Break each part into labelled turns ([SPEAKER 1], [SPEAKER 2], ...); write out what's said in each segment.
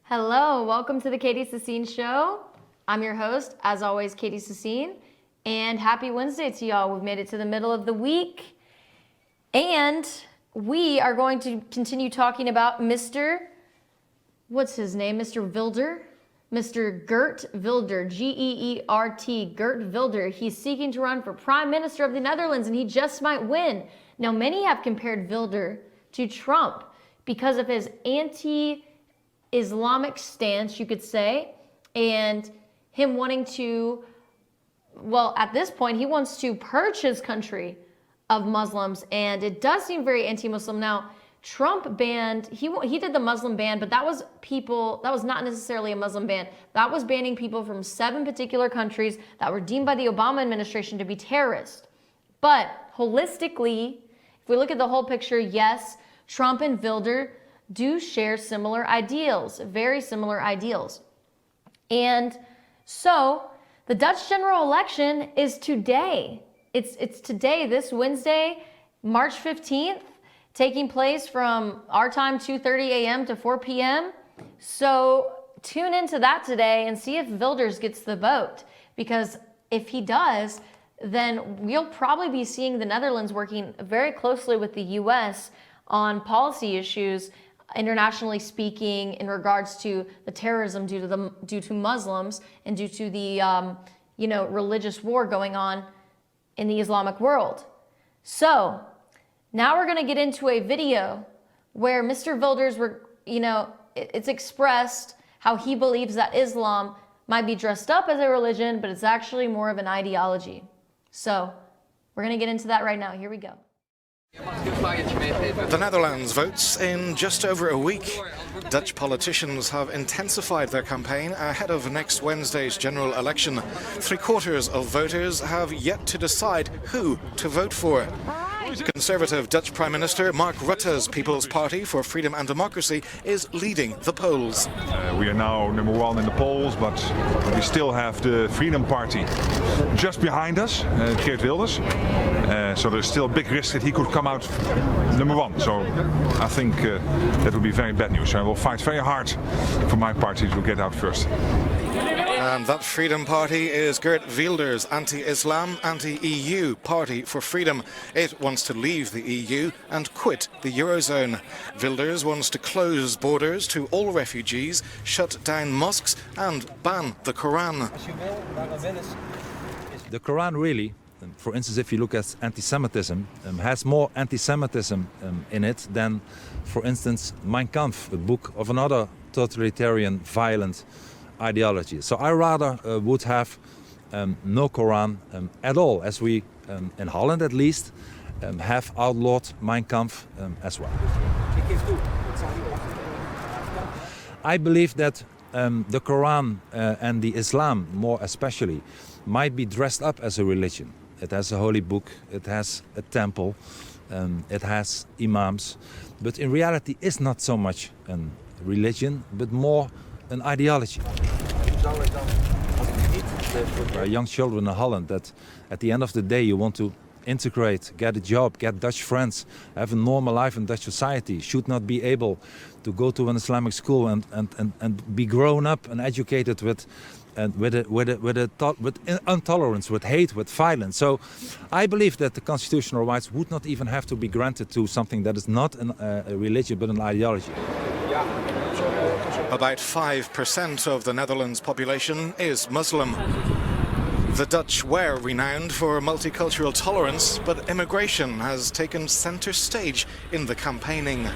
[SPEAKER 1] Hello, welcome to the Katie Sassine Show. I'm your host, as always, Katie Sassine, and happy Wednesday to y'all. We've made it to the middle of the week, and we are going to continue talking about what's his name? Mr. Wilder? Mr. Geert Wilders, G-E-E-R-T, Geert Wilders. He's seeking to run for Prime Minister of the Netherlands, and he just might win. Now, many have compared Wilders to Trump because of his anti-Islamic stance, you could say, and him wanting to, well, at this point, he wants to purge his country of Muslims, and it does seem very anti-Muslim. Now, Trump banned, he did the Muslim ban, but that was not necessarily a Muslim ban. That was banning people from 7 particular countries that were deemed by the Obama administration to be terrorists. But holistically, if we look at the whole picture, yes, Trump and Wilders do share similar ideals, very similar ideals. And so the Dutch general election is today. It's today, this Wednesday, March 15th, taking place from our time 2:30 a.m. to 4 p.m. So tune into that today and see if Wilders gets the vote, because if he does, then we'll probably be seeing the Netherlands working very closely with the U.S. on policy issues, internationally speaking, in regards to the terrorism due to Muslims and due to the religious war going on in the Islamic world. So now we're going to get into a video where Mr. Wilders, it's expressed how he believes that Islam might be dressed up as a religion, but it's actually more of an ideology. So we're going to get into that right now. Here we go.
[SPEAKER 2] The Netherlands votes in just over a week. Dutch politicians have intensified their campaign ahead of next Wednesday's general election. 3/4 of voters have yet to decide who to vote for. Conservative Dutch Prime Minister Mark Rutte's People's Party for Freedom and Democracy is leading the polls.
[SPEAKER 3] We are now #1 in the polls, but we still have the Freedom Party just behind us, Geert Wilders. So there's still a big risk that he could come out #1. So I think that would be very bad news. I will fight very hard for my party to get out first.
[SPEAKER 2] And that Freedom Party is Geert Wilders' anti-Islam, anti-EU Party for Freedom. It wants to leave the EU and quit the Eurozone. Wilders wants to close borders to all refugees, shut down mosques and ban the Quran.
[SPEAKER 4] The Quran really, for instance, if you look at anti-Semitism, has more anti-Semitism in it than, for instance, Mein Kampf, a book of another totalitarian, violent ideology. So I rather would have no Quran at all, as we, in Holland at least, have outlawed Mein Kampf as well. I believe that the Quran and the Islam, more especially, might be dressed up as a religion. It has a holy book, it has a temple, it has imams, but in reality it's not so much a religion, but more an ideology. There are young children in Holland that at the end of the day you want to integrate, get a job, get Dutch friends, have a normal life in Dutch society, should not be able to go to an Islamic school and be grown up and educated with intolerance, with hate, with violence. So I believe that the constitutional rights would not even have to be granted to something that is not a religion but an ideology.
[SPEAKER 2] About 5% of the Netherlands population is Muslim. The Dutch were renowned for multicultural tolerance, but immigration has taken center stage in the campaigning.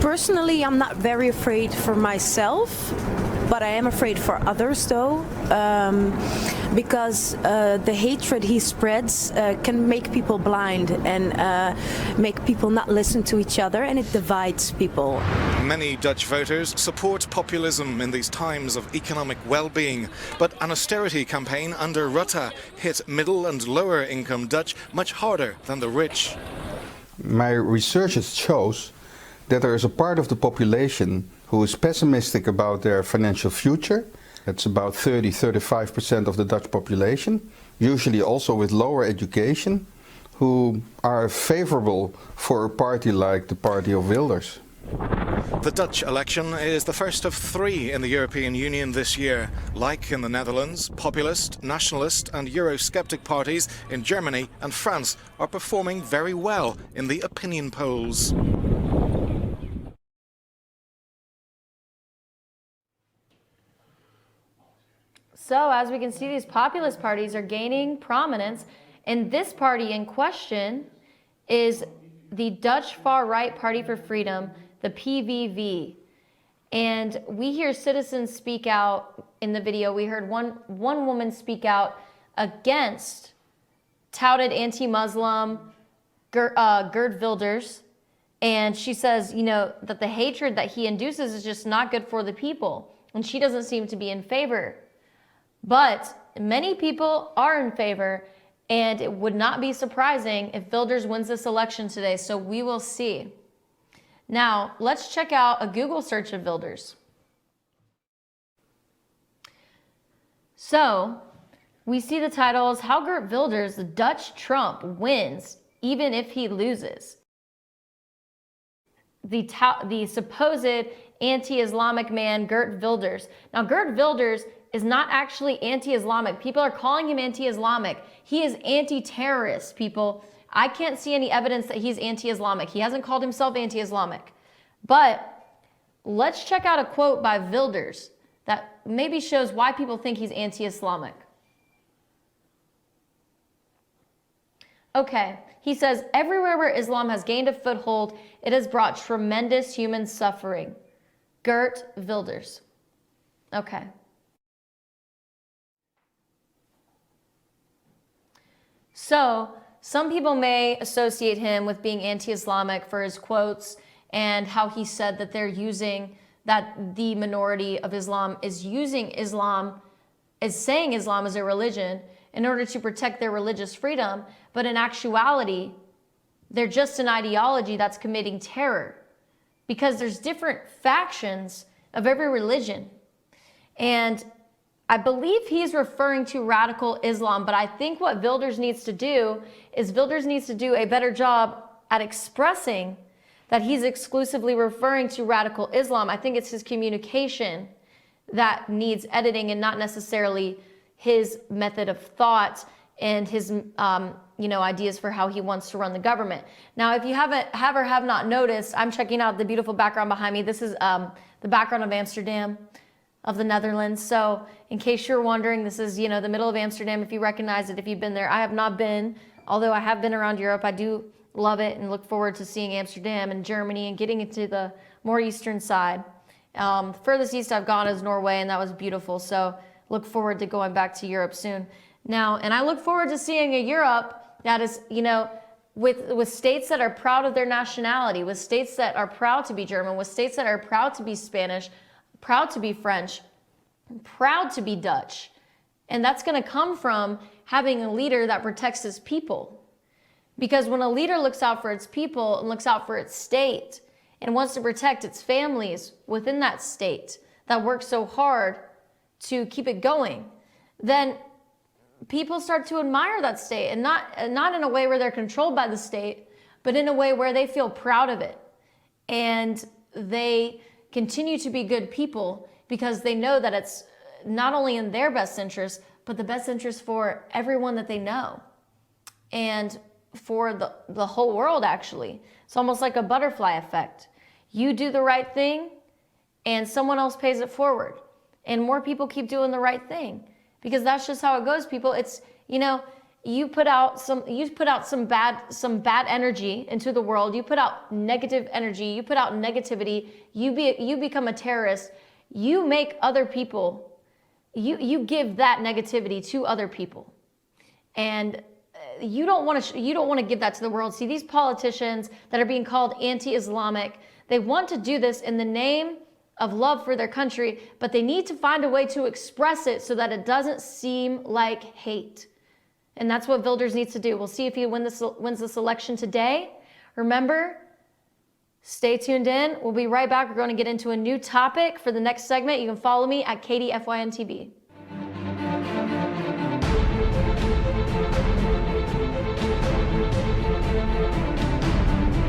[SPEAKER 5] Personally, I'm not very afraid for myself, but I am afraid for others though, because the hatred he spreads can make people blind and make people not listen to each other, and it divides people.
[SPEAKER 2] Many Dutch voters support populism in these times of economic well-being, but an austerity campaign under Rutte hit middle and lower income Dutch much harder than the rich.
[SPEAKER 6] My research shows that there is a part of the population who is pessimistic about their financial future. That's about 30–35% of the Dutch population, usually also with lower education, who are favorable for a party like the party of Wilders.
[SPEAKER 2] The Dutch election is the first of 3 in the European Union this year. Like in the Netherlands, populist, nationalist and Eurosceptic parties in Germany and France are performing very well in the opinion polls.
[SPEAKER 1] So as we can see, these populist parties are gaining prominence, and this party in question is the Dutch Far-Right Party for Freedom, the PVV. And we hear citizens speak out in the video. We heard one woman speak out against touted anti-Muslim Geert Wilders, and she says, you know, that the hatred that he induces is just not good for the people, and she doesn't seem to be in favor. But many people are in favor, and it would not be surprising if Wilders wins this election today, so we will see. Now, let's check out a Google search of Wilders. So, we see the title is How Geert Wilders, the Dutch Trump, Wins Even If He Loses. The supposed anti-Islamic man, Geert Wilders. Now, Geert Wilders is not actually anti-Islamic. People are calling him anti-Islamic. He is anti-terrorist, people. I can't see any evidence that he's anti-Islamic. He hasn't called himself anti-Islamic. But let's check out a quote by Wilders that maybe shows why people think he's anti-Islamic. Okay, he says, everywhere where Islam has gained a foothold, it has brought tremendous human suffering. Geert Wilders. Okay. So, some people may associate him with being anti-Islamic for his quotes and how he said that that the minority of Islam is using Islam, is saying Islam is a religion in order to protect their religious freedom, but in actuality, they're just an ideology that's committing terror, because there's different factions of every religion. And I believe he's referring to radical Islam, but I think what Wilders needs to do is Wilders needs to do a better job at expressing that he's exclusively referring to radical Islam. I think it's his communication that needs editing and not necessarily his method of thought and his ideas for how he wants to run the government. Now, if you have not noticed, I'm checking out the beautiful background behind me. This is the background of Amsterdam, of the Netherlands. So in case you're wondering, this is, the middle of Amsterdam, if you recognize it, if you've been there. I have not been, although I have been around Europe. I do love it and look forward to seeing Amsterdam and Germany and getting into the more eastern side. Furthest east I've gone is Norway, and that was beautiful. So look forward to going back to Europe soon. Now, and I look forward to seeing a Europe that is, with states that are proud of their nationality, with states that are proud to be German, with states that are proud to be Spanish, proud to be French, proud to be Dutch. And that's going to come from having a leader that protects his people. Because when a leader looks out for its people and looks out for its state and wants to protect its families within that state that work so hard to keep it going, then people start to admire that state, and not in a way where they're controlled by the state, but in a way where they feel proud of it. And they continue to be good people because they know that it's not only in their best interest, but the best interest for everyone that they know. And for the whole world, actually. It's almost like a butterfly effect. You do the right thing, and someone else pays it forward. And more people keep doing the right thing. Because that's just how it goes, people. It's, you put out some bad energy into the world. You put out negative energy. You put out negativity. You become a terrorist. You make other people, you give that negativity to other people. And you don't want to give that to the world. See, these politicians that are being called anti-Islamic, they want to do this in the name of love for their country, but they need to find a way to express it so that it doesn't seem like hate. And that's what Wilders needs to do. We'll see if he wins this election today. Remember, Stay tuned in. We'll be right back. We're going to get into a new topic for the next segment. You can follow me at KatieFYNTV.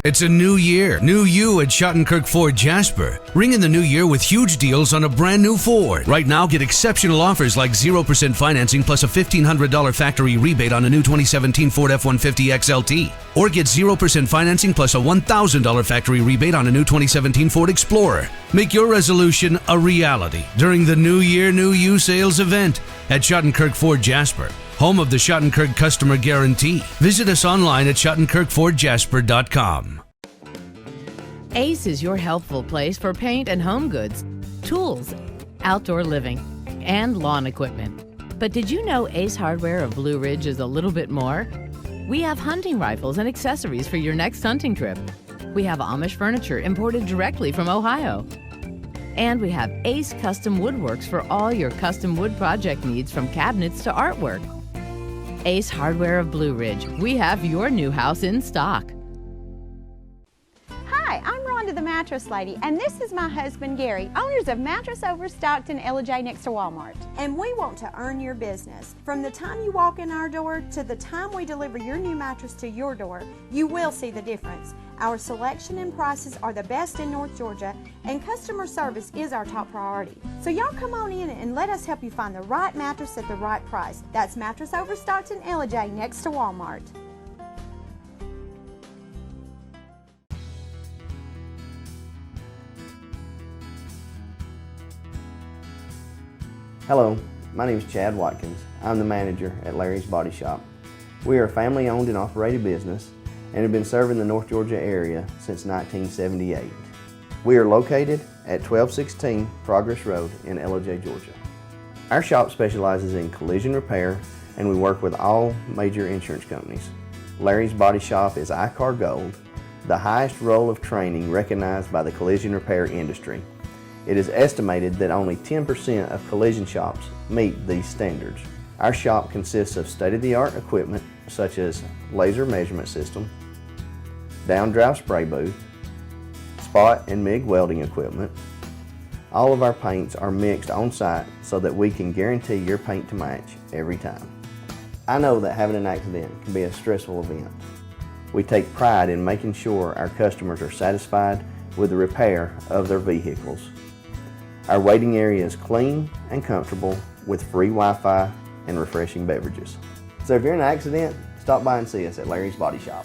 [SPEAKER 7] It's a new year. New you at Schottenkirk Ford Jasper. Ring in the new year with huge deals on a brand new Ford. Right now, get exceptional offers like 0% financing plus a $1,500 factory rebate on a new 2017 Ford F-150 XLT. Or get 0% financing plus a $1,000 factory rebate on a new 2017 Ford Explorer. Make your resolution a reality during the New Year, New You sales event at Schottenkirk Ford Jasper, home of the Schottenkirk Customer Guarantee. Visit us online at SchottenkirkFordJasper.com.
[SPEAKER 8] Ace is your helpful place for paint and home goods, tools, outdoor living, and lawn equipment. But did you know Ace Hardware of Blue Ridge is a little bit more? We have hunting rifles and accessories for your next hunting trip. We have Amish furniture imported directly from Ohio. And we have Ace Custom Woodworks for all your custom wood project needs, from cabinets to artwork. Ace Hardware of Blue Ridge. We have your new house in stock.
[SPEAKER 9] Hi, I'm Rhonda the Mattress Lady, and this is my husband Gary, owners of Mattress Overstocked in LJ next to Walmart. And we want to earn your business. From the time you walk in our door to the time we deliver your new mattress to your door, you will see the difference. Our selection and prices are the best in North Georgia, and customer service is our top priority. So y'all come on in and let us help you find the right mattress at the right price. That's Mattress Overstocked in LJ next to Walmart.
[SPEAKER 10] Hello, my name is Chad Watkins. I'm the manager at Larry's Body Shop. We are a family-owned and operated business and have been serving the North Georgia area since 1978. We are located at 1216 Progress Road in LJ, Georgia. Our shop specializes in collision repair, and we work with all major insurance companies. Larry's Body Shop is ICAR Gold, the highest role of training recognized by the collision repair industry. It is estimated that only 10% of collision shops meet these standards. Our shop consists of state-of-the-art equipment such as laser measurement system, down-drive spray booth, spot and MIG welding equipment. All of our paints are mixed on-site so that we can guarantee your paint to match every time. I know that having an accident can be a stressful event. We take pride in making sure our customers are satisfied with the repair of their vehicles. Our waiting area is clean and comfortable with free Wi-Fi and refreshing beverages. So if you're in an accident, stop by and see us at Larry's Body Shop.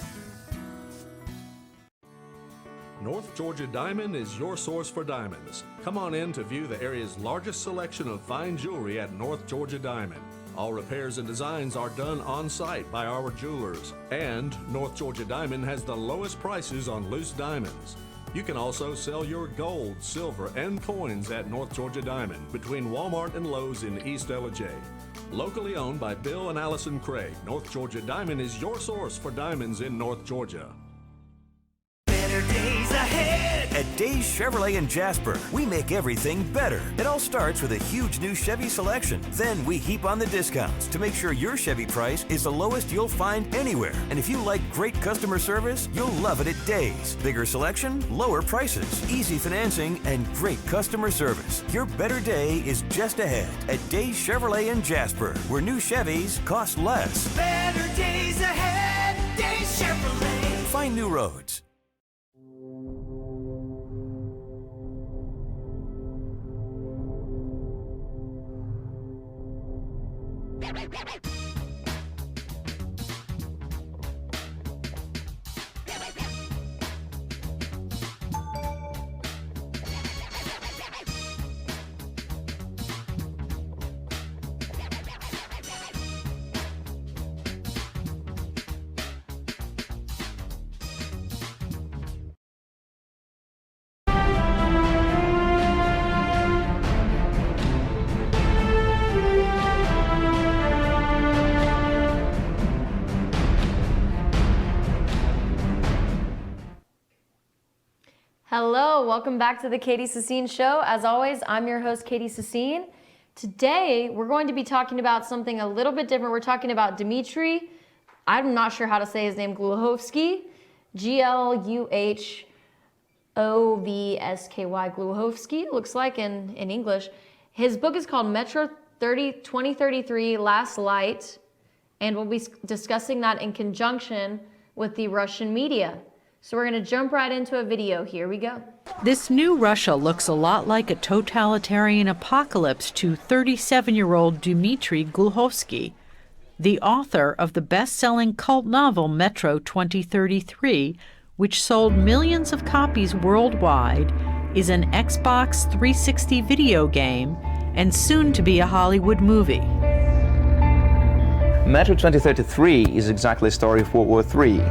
[SPEAKER 11] North Georgia Diamond is your source for diamonds. Come on in to view the area's largest selection of fine jewelry at North Georgia Diamond. All repairs and designs are done on-site by our jewelers. And North Georgia Diamond has the lowest prices on loose diamonds. You can also sell your gold, silver, and coins at North Georgia Diamond between Walmart and Lowe's in East LJ. Locally owned by Bill and Allison Craig, North Georgia Diamond is your source for diamonds in North Georgia.
[SPEAKER 12] Better days ahead at Days Chevrolet in Jasper. We make everything better. It all starts with a huge new Chevy selection. Then we heap on the discounts to make sure your Chevy price is the lowest you'll find anywhere. And if you like great customer service, you'll love it at Days. Bigger selection, lower prices, easy financing, and great customer service. Your better day is just ahead at Days Chevrolet in Jasper, where new Chevys cost less.
[SPEAKER 13] Better days ahead, Days Chevrolet.
[SPEAKER 12] Find new roads.
[SPEAKER 1] Hello, welcome back to the Katie Sassine Show. As always, I'm your host, Katie Sassine. Today, we're going to be talking about something a little bit different. We're talking about Dmitry, I'm not sure how to say his name, Gluhovsky, Gluhovsky. Gluhovsky, Gluhovsky, it looks like in English. His book is called Metro 2033 Last Light, and we'll be discussing that in conjunction with the Russian media. So we're going to jump right into a video. Here we go.
[SPEAKER 14] This new Russia looks a lot like a totalitarian apocalypse to 37-year-old Dmitry Gluhovsky, the author of the best-selling cult novel Metro 2033, which sold millions of copies worldwide, is an Xbox 360 video game and soon to be a Hollywood movie.
[SPEAKER 15] Metro 2033 is exactly a story of World War III.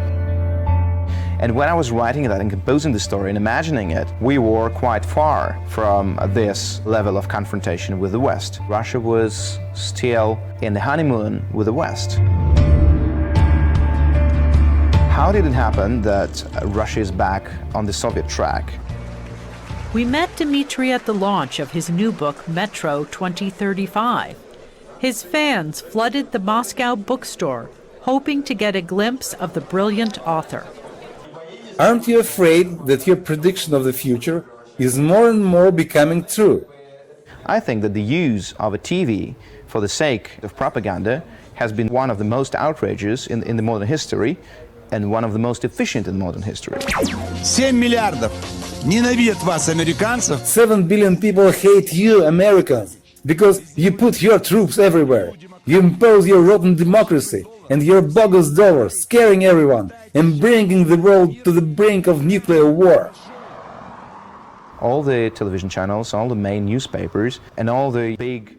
[SPEAKER 15] And when I was writing that and composing the story and imagining it, we were quite far from this level of confrontation with the West. Russia was still in the honeymoon with the West. How did it happen that Russia is back on the Soviet track?
[SPEAKER 14] We met Dmitry at the launch of his new book, Metro 2035. His fans flooded the Moscow bookstore, hoping to get a glimpse of the brilliant author.
[SPEAKER 16] Aren't you afraid that your prediction of the future is more and more becoming true?
[SPEAKER 15] I think that the use of a TV for the sake of propaganda has been one of the most outrageous in the modern history and one of the most efficient in modern history.
[SPEAKER 17] 7 миллиардов ненавидят вас, американцев.
[SPEAKER 16] 7 billion people hate you, Americans, because you put your troops everywhere. You impose your rotten democracy and your bogus dollars, scaring everyone and bringing the world to the brink of nuclear war.
[SPEAKER 15] All the television channels, all the main newspapers, and all the big...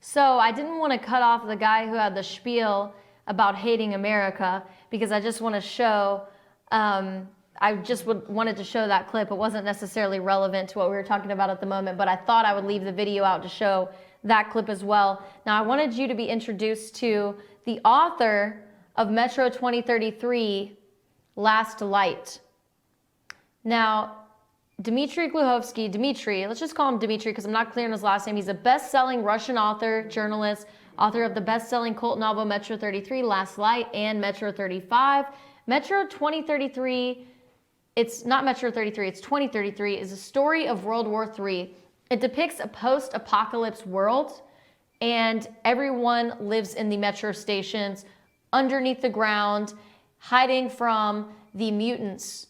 [SPEAKER 1] So I didn't want to cut off the guy who had the spiel about hating America because I just want to show, wanted to show that clip. It wasn't necessarily relevant to what we were talking about at the moment, but I thought I would leave the video out to show that clip as well. Now I wanted you to be introduced to the author of Metro 2033, Last Light. Now, Dmitry Gluhovsky, let's just call him Dmitry because I'm not clear on his last name. He's a best-selling Russian author, journalist, author of the best-selling cult novel Metro 33, Last Light, and Metro 35. Metro 2033, it's not Metro 33, it's 2033, is a story of World War III. It depicts a post-apocalypse world, and everyone lives in the metro stations underneath the ground, hiding from the mutants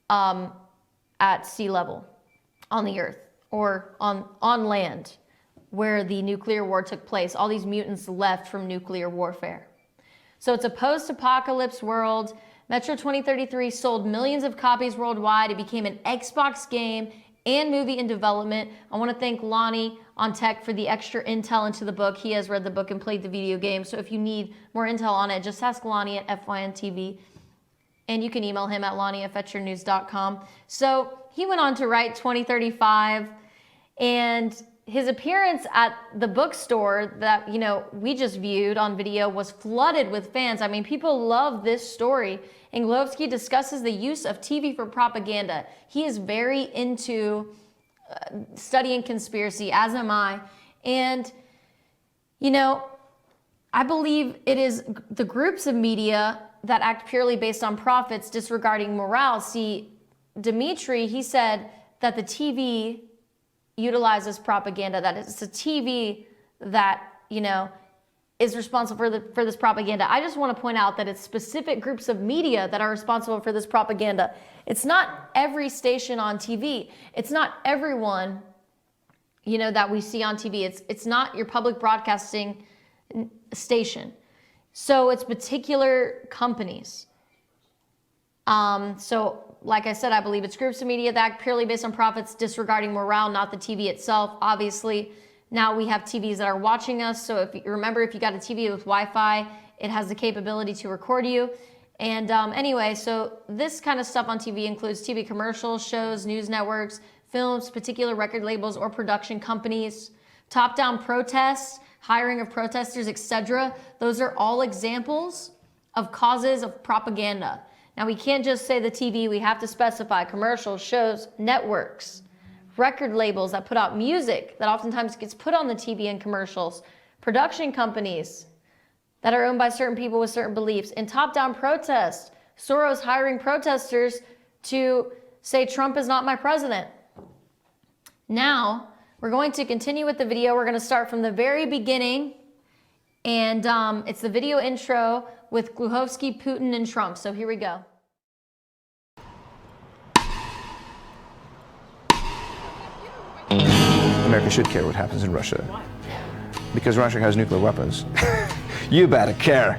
[SPEAKER 1] at sea level on the earth or on land where the nuclear war took place. All these mutants left from nuclear warfare. So it's a post-apocalypse world. Metro 2033 sold millions of copies worldwide. It became an Xbox game and movie in development. I want to thank Lonnie on Tech for the extra intel into the book. He has read the book and played the video game. So if you need more intel on it, just ask Lonnie at FYNTV. And you can email him at lonnie@fetchernews.com. So he went on to write 2035, and his appearance at the bookstore that, we just viewed on video was flooded with fans. I mean, people love this story. And Gluhovsky discusses the use of TV for propaganda. He is very into studying conspiracy, as am I. And, I believe it is the groups of media that act purely based on profits, disregarding morale. See, Dmitry, he said that the TV utilizes propaganda, that it's a TV that, is responsible for this propaganda. I just want to point out that it's specific groups of media that are responsible for this propaganda. It's not every station on TV. It's not everyone, that we see on TV. It's not your public broadcasting station. So it's particular companies. So like I said, I believe it's groups of media that act purely based on profits, disregarding morale, not the TV itself. Obviously, now we have TVs that are watching us. So if you got a TV with Wi-Fi, it has the capability to record you. And anyway, so this kind of stuff on TV includes TV commercials, shows, news networks, films, particular record labels or production companies, top-down protests, hiring of protesters, etc. Those are all examples of causes of propaganda. Now, we can't just say the TV, we have to specify commercials, shows, networks, record labels that put out music that oftentimes gets put on the TV and commercials, production companies that are owned by certain people with certain beliefs, and top-down protests. Soros hiring protesters to say Trump is not my president. Now, we're going to continue with the video. We're going to start from the very beginning, and it's the video intro with Gluhovsky, Putin, and Trump. So here we go.
[SPEAKER 15] America should care what happens in Russia. Because Russia has nuclear weapons. You better care.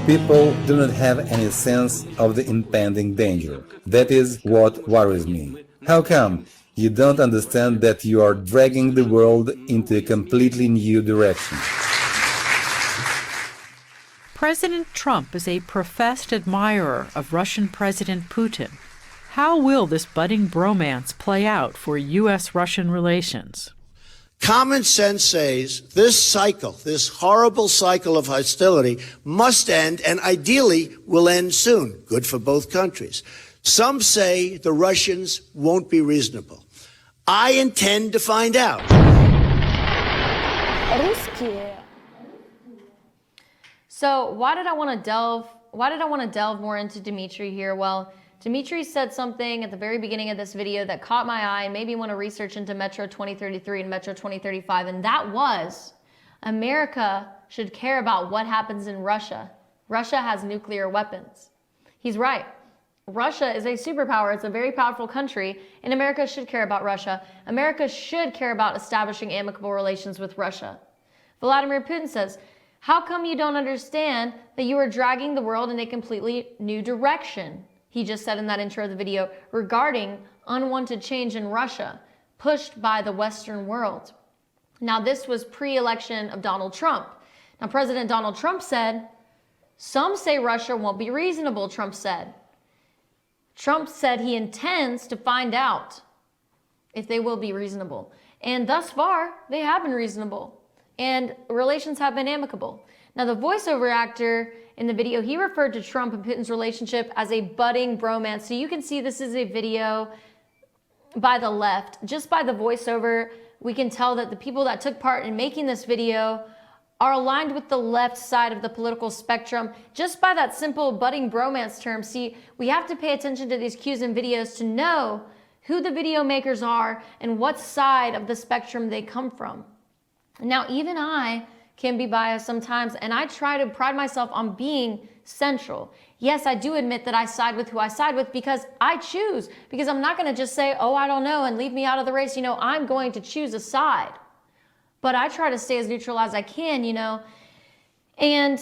[SPEAKER 16] People do not have any sense of the impending danger. That is what worries me. How come you don't understand that you are dragging the world into a completely new direction?
[SPEAKER 14] President Trump is a professed admirer of Russian President Putin. How will this budding bromance play out for U.S.-Russian relations?
[SPEAKER 18] Common sense says this cycle, this horrible cycle of hostility, must end and ideally will end soon. Good for both countries. Some say the Russians won't be reasonable. I intend to find out.
[SPEAKER 1] So why did I want to delve more into Dmitry here? Well, Dmitry said something at the very beginning of this video that caught my eye and made me want to research into Metro 2033 and Metro 2035, and that was America should care about what happens in Russia. Russia has nuclear weapons. He's right. Russia is a superpower. It's a very powerful country, and America should care about Russia. America should care about establishing amicable relations with Russia. Vladimir Putin says, how come you don't understand that you are dragging the world in a completely new direction? He just said in that intro of the video regarding unwanted change in Russia pushed by the Western world. Now, this was pre-election of Donald Trump. Now, President Donald Trump said, some say Russia won't be reasonable, Trump said. Trump said he intends to find out if they will be reasonable. And thus far, they have been reasonable. And relations have been amicable. Now, the voiceover actor in the video, he referred to Trump and Putin's relationship as a budding bromance. So you can see this is a video by the left. Just by the voiceover, we can tell that the people that took part in making this video are aligned with the left side of the political spectrum. Just by that simple budding bromance term, see, we have to pay attention to these cues and videos to know who the video makers are and what side of the spectrum they come from. Now, even I can be biased sometimes, and I try to pride myself on being central. Yes, I do admit that I side with who I side with because I choose, because I'm not going to just say, oh, I don't know, and leave me out of the race. You know, I'm going to choose a side. But I try to stay as neutral as I can, you know. And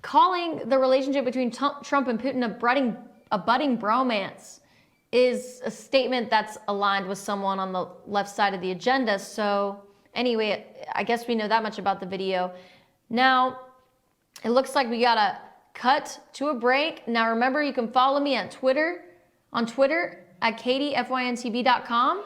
[SPEAKER 1] calling the relationship between Trump and Putin a budding bromance is a statement that's aligned with someone on the left side of the agenda. So anyway, I guess we know that much about the video. Now, it looks like we got to cut to a break. Now, remember, you can follow me on Twitter at KatieFYNTB.com.